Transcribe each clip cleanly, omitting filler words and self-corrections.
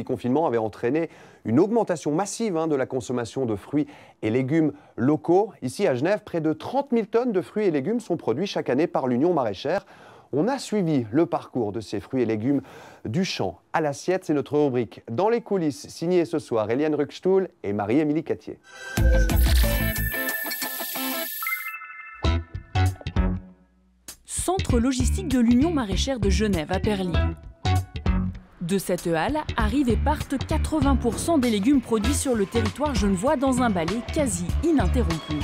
confinement avait entraîné une augmentation massive de la consommation de fruits et légumes locaux. Ici à Genève, près de 30 000 tonnes de fruits et légumes sont produits chaque année par l'Union maraîchère. On a suivi le parcours de ces fruits et légumes du champ à l'assiette. C'est notre rubrique Dans les coulisses, signée ce soir Eliane Ruckstuhl et Marie-Émilie Cattier. Centre logistique de l'Union maraîchère de Genève à Perly. De cette halle arrivent et partent 80% des légumes produits sur le territoire genevois dans un balai quasi ininterrompu.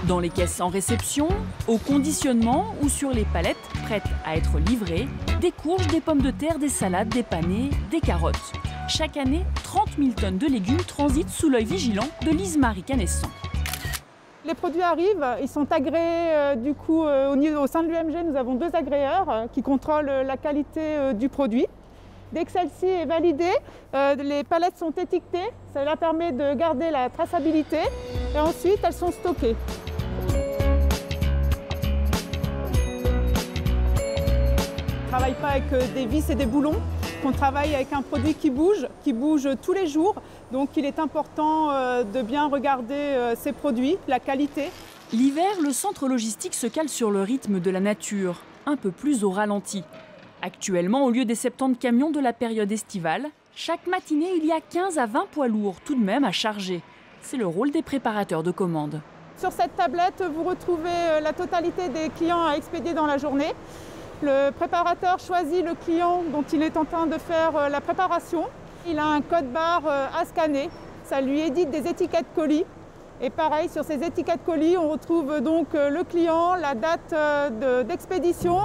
Dans les caisses en réception, au conditionnement ou sur les palettes prêtes à être livrées, des courges, des pommes de terre, des salades, des panais, des carottes. Chaque année, 30 000 tonnes de légumes transitent sous l'œil vigilant de Lise-Marie Canessan. Les produits arrivent, ils sont agréés au sein de l'UMG, nous avons 2 agréeurs qui contrôlent la qualité du produit. Dès que celle-ci est validée, les palettes sont étiquetées, cela permet de garder la traçabilité et ensuite elles sont stockées. On ne travaille pas avec des vis et des boulons, on travaille avec un produit qui bouge tous les jours. Donc il est important de bien regarder ces produits, la qualité. L'hiver, le centre logistique se cale sur le rythme de la nature, un peu plus au ralenti. Actuellement, au lieu des 70 camions de la période estivale, chaque matinée, il y a 15 à 20 poids lourds tout de même à charger. C'est le rôle des préparateurs de commandes. Sur cette tablette, vous retrouvez la totalité des clients à expédier dans la journée. Le préparateur choisit le client dont il est en train de faire la préparation. Il a un code barre à scanner. Ça lui édite des étiquettes colis. Et pareil, sur ces étiquettes colis, on retrouve donc le client, la date d'expédition.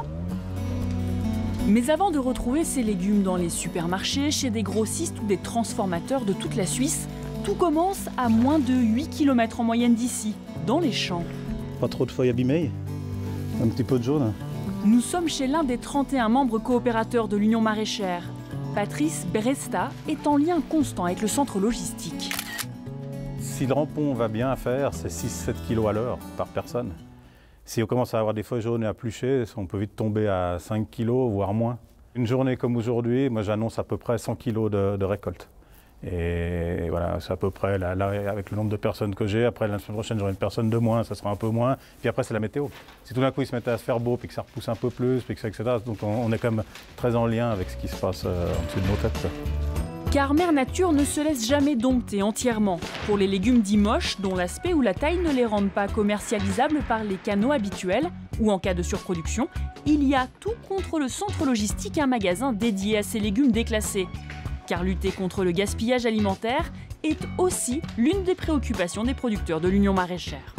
Mais avant de retrouver ces légumes dans les supermarchés, chez des grossistes ou des transformateurs de toute la Suisse, tout commence à moins de 8 km en moyenne d'ici, dans les champs. Pas trop de feuilles abîmées, un petit peu de jaune. Nous sommes chez l'un des 31 membres coopérateurs de l'Union maraîchère. Patrice Beresta est en lien constant avec le centre logistique. Si le rampon va bien à faire, c'est 6-7 kg à l'heure par personne. Si on commence à avoir des feuilles jaunes et à plucher, on peut vite tomber à 5 kg, voire moins. Une journée comme aujourd'hui, moi j'annonce à peu près 100 kg de récolte. Et voilà, c'est à peu près, là, avec le nombre de personnes que j'ai, après la semaine prochaine j'aurai une personne de moins, ça sera un peu moins. Puis après c'est la météo. Si tout d'un coup il se mettait à se faire beau, puis que ça repousse un peu plus, puis que ça, etc. Donc on est quand même très en lien avec ce qui se passe en dessous de nos têtes. Car Mère Nature ne se laisse jamais dompter entièrement. Pour les légumes dits moches, dont l'aspect ou la taille ne les rendent pas commercialisables par les canaux habituels, ou en cas de surproduction, il y a tout contre le centre logistique, un magasin dédié à ces légumes déclassés. Car lutter contre le gaspillage alimentaire est aussi l'une des préoccupations des producteurs de l'Union maraîchère.